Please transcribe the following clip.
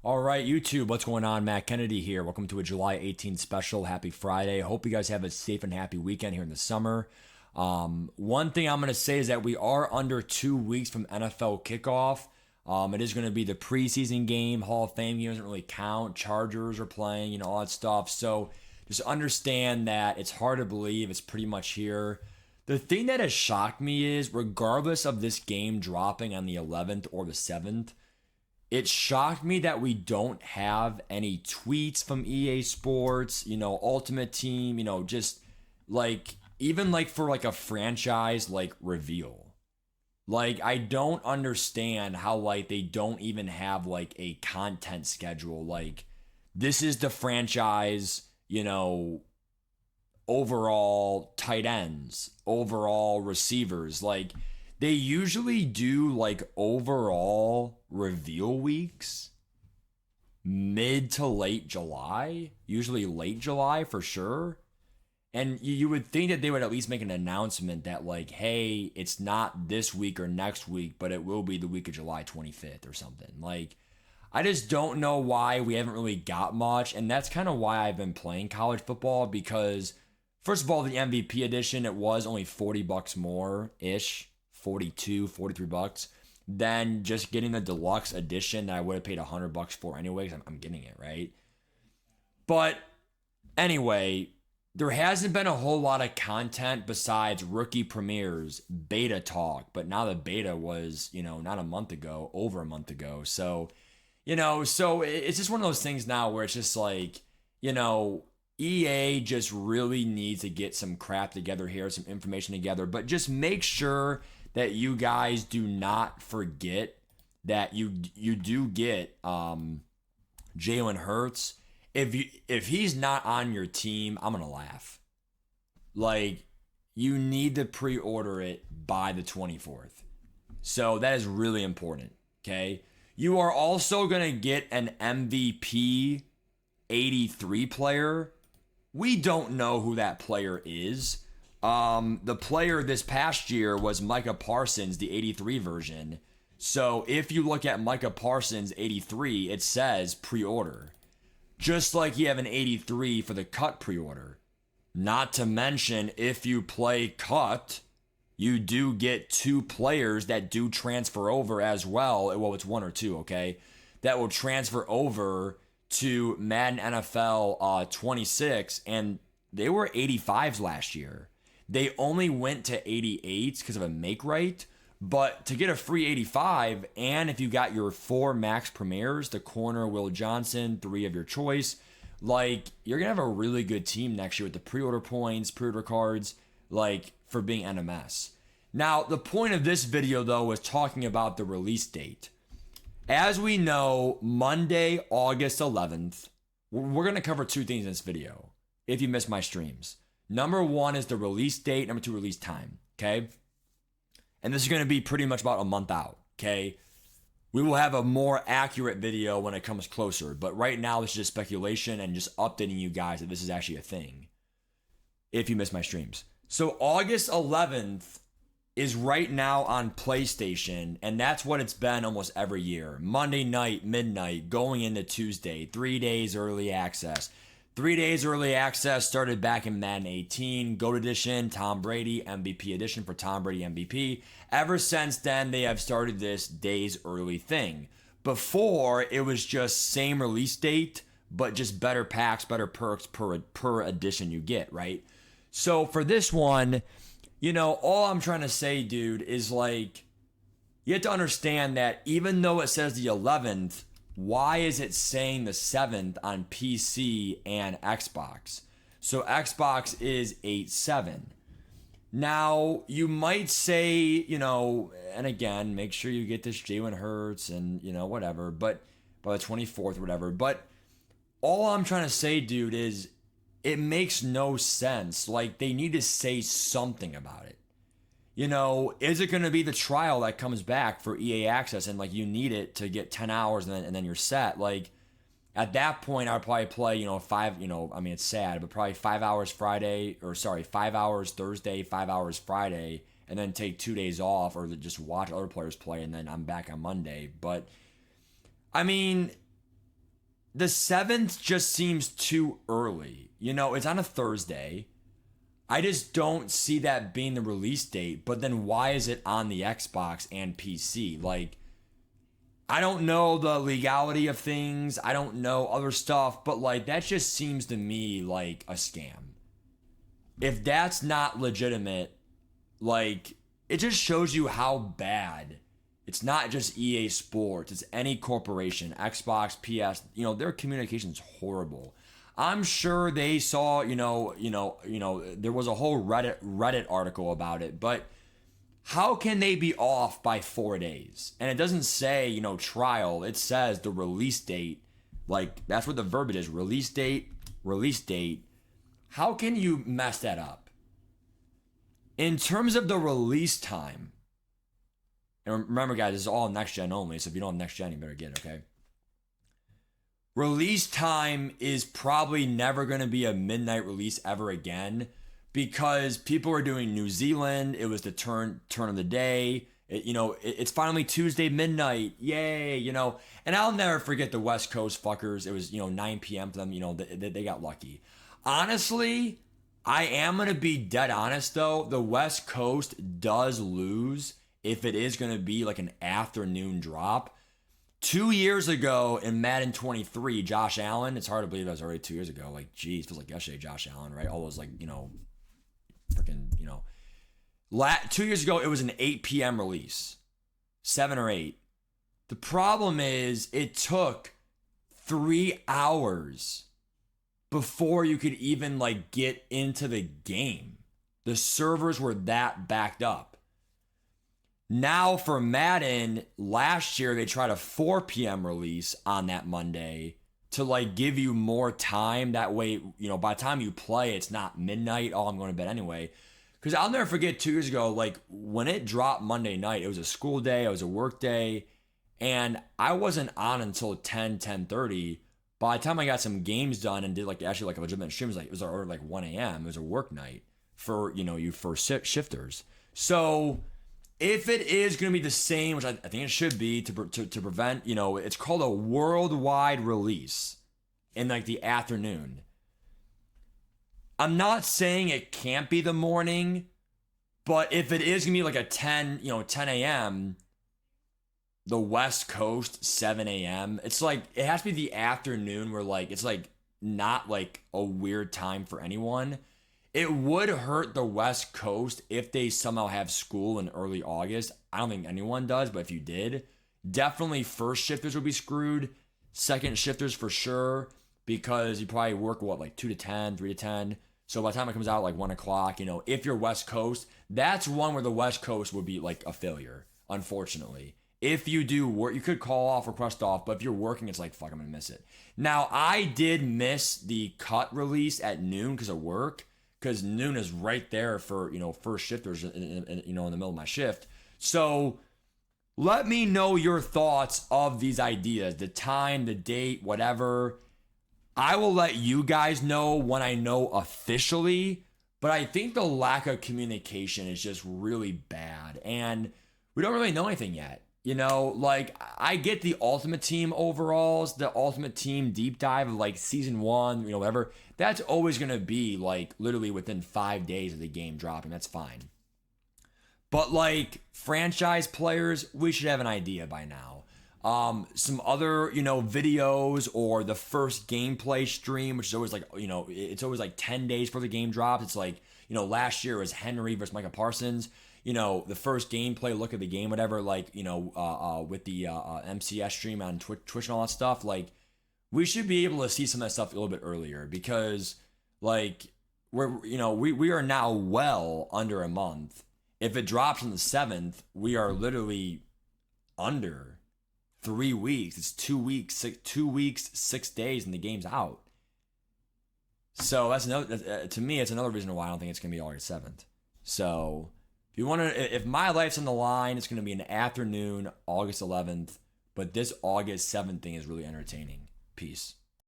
All right, YouTube, what's going on? Matt Kennedy here. Welcome to a July 18th special. Happy Friday. Hope you guys have a safe and happy weekend here in the summer. One thing I'm going to say is that we are under 2 weeks from NFL kickoff. It is going to be the preseason game. Hall of Fame game doesn't really count. Chargers are playing, all that stuff. So just understand that it's hard to believe it's pretty much here. The thing that has shocked me is, regardless of this game dropping on the 11th or the 7th, it shocked me that we don't have any tweets from EA Sports, Ultimate Team, just like, even like for like a franchise like reveal. Like, I don't understand how like they don't even have like a content schedule. Like, this is the franchise, overall tight ends, overall receivers. Like, they usually do like overall reveal weeks mid to late July, usually late July for sure. And you would think that they would at least make an announcement that, like, hey, it's not this week or next week, but it will be the week of July 25th or something. Like, I just don't know why we haven't really got much. And that's kind of why I've been playing college football, because first of all, the MVP edition, it was only $40 more ish, 42, 43 bucks, than just getting the deluxe edition that I would have paid $100 for anyway, because I'm getting it, right? But anyway, there hasn't been a whole lot of content besides rookie premieres, beta talk, but now the beta was, not a month ago, over a month ago. So, so it's just one of those things now where it's just like, EA just really needs to get some crap together here, some information together, but just make sure that you guys do not forget that you do get Jalen Hurts. If he's not on your team, I'm gonna laugh. Like, you need to pre-order it by the 24th. So that is really important. Okay. You are also gonna get an MVP 83 player. We don't know who that player is. The player this past year was Micah Parsons, the 83 version. So if you look at Micah Parsons 83, it says pre-order. Just like you have an 83 for the cut pre-order. Not to mention, if you play cut, you do get two players that do transfer over as well. Well, it's one or two, okay? That will transfer over to Madden NFL 26, and they were 85s last year. They only went to 88s because of a make right, but to get a free 85, and if you got your 4 max premieres, the corner, Will Johnson, 3 of your choice, like, you're going to have a really good team next year with the pre-order points, pre-order cards, like, for being NMS. Now, the point of this video, though, was talking about the release date. As we know, Monday, August 11th, we're going to cover 2 things in this video, if you missed my streams. Number 1 is the release date. Number 2, release time. Okay? And this is going to be pretty much about a month out. Okay? We will have a more accurate video when it comes closer. But right now, this is just speculation and just updating you guys that this is actually a thing, if you missed my streams. So August 11th is right now on PlayStation, and that's what it's been almost every year. Monday night, midnight, going into Tuesday, 3 days early access. 3 days early access started back in Madden 18, GOAT Edition, Tom Brady, MVP Edition for Tom Brady MVP. Ever since then, they have started this days early thing. Before, it was just same release date, but just better packs, better perks per edition you get, right? So for this one, all I'm trying to say, dude, is like, you have to understand that even though it says the 11th, why is it saying the 7th on PC and Xbox? So Xbox is 8/7. Now, you might say, and again, make sure you get this Jalen Hurts and, whatever, but by the 24th or whatever. But all I'm trying to say, dude, is it makes no sense. Like, they need to say something about it. Is it going to be the trial that comes back for EA Access and, like, you need it to get 10 hours and then you're set? Like, at that point, I'd probably play, 5, it's sad, but probably 5 hours 5 hours Thursday, 5 hours Friday, and then take 2 days off or just watch other players play, and then I'm back on Monday. But, the 7th just seems too early. You know, it's on a Thursday. I just don't see that being the release date. But then why is it on the Xbox and PC? Like, I don't know the legality of things. I don't know other stuff. But, like, that just seems to me like a scam. If that's not legitimate, like, it just shows you how bad. It's not just EA Sports. It's any corporation, Xbox, PS. You know, their communication's horrible. I'm sure they saw, there was a whole Reddit article about it, but how can they be off by 4 days? And it doesn't say, trial. It says the release date. Like, that's what the verbiage is. Release date, release date. How can you mess that up? In terms of the release time, and remember, guys, this is all next gen only, so if you don't have next gen, you better get it, okay? Release time is probably never going to be a midnight release ever again because people are doing New Zealand. It was the turn of the day. It's finally Tuesday midnight. Yay, And I'll never forget the West Coast fuckers. It was, 9 p.m. for them. They got lucky. Honestly, I am going to be dead honest, though. The West Coast does lose if it is going to be like an afternoon drop. 2 years ago in Madden 23, Josh Allen, it's hard to believe that was already 2 years ago. Like, geez, feels like yesterday, Josh Allen, right? All those, like, freaking, 2 years ago, it was an 8 p.m. release. 7 or 8. The problem is it took 3 hours before you could even, like, get into the game. The servers were that backed up. Now for Madden, last year they tried a 4 p.m. release on that Monday to like give you more time. That way, by the time you play, it's not midnight. Oh, I'm going to bed anyway. Because I'll never forget 2 years ago, like when it dropped Monday night, it was a school day, it was a work day, and I wasn't on until 10:30. By the time I got some games done and did like actually like a legitimate stream, it was like 1 a.m. It was a work night for you first shifters. So if it is going to be the same, which I think it should be to prevent, it's called a worldwide release in like the afternoon. I'm not saying it can't be the morning, but if it is going to be like a 10 a.m., the West Coast, 7 a.m., it's like, it has to be the afternoon where like, it's like not like a weird time for anyone. It would hurt the West Coast if they somehow have school in early August. I don't think anyone does, but if you did, definitely first shifters would be screwed. Second shifters for sure, because you probably work, like 2 to 10, 3 to 10. So by the time it comes out like 1 o'clock, if you're West Coast, that's one where the West Coast would be like a failure, unfortunately. If you do work, you could call off, request off, but if you're working, it's like, fuck, I'm going to miss it. Now, I did miss the cut release at noon because of work. Because noon is right there for, first shifters, in the middle of my shift. So let me know your thoughts of these ideas, the time, the date, whatever. I will let you guys know when I know officially, but I think the lack of communication is just really bad. And we don't really know anything yet. Like I get the Ultimate Team overalls, the Ultimate Team deep dive of like season 1, whatever. That's always going to be like literally within 5 days of the game dropping. That's fine. But like franchise players, we should have an idea by now. Some other, videos or the first gameplay stream, which is always like, it's always like 10 days before the game drops. It's like, last year was Henry versus Micah Parsons. The first gameplay look at the game, whatever, like, with the MCS stream on Twitch and all that stuff, like, we should be able to see some of that stuff a little bit earlier because, like, we are now well under a month. If it drops on the 7th, we are literally under 3 weeks. It's 2 weeks, 6 days, and the game's out. So that's another. To me, it's another reason why I don't think it's gonna be August 7th. So if my life's on the line, it's gonna be an afternoon, August 11th. But this August 7th thing is really entertaining. Peace.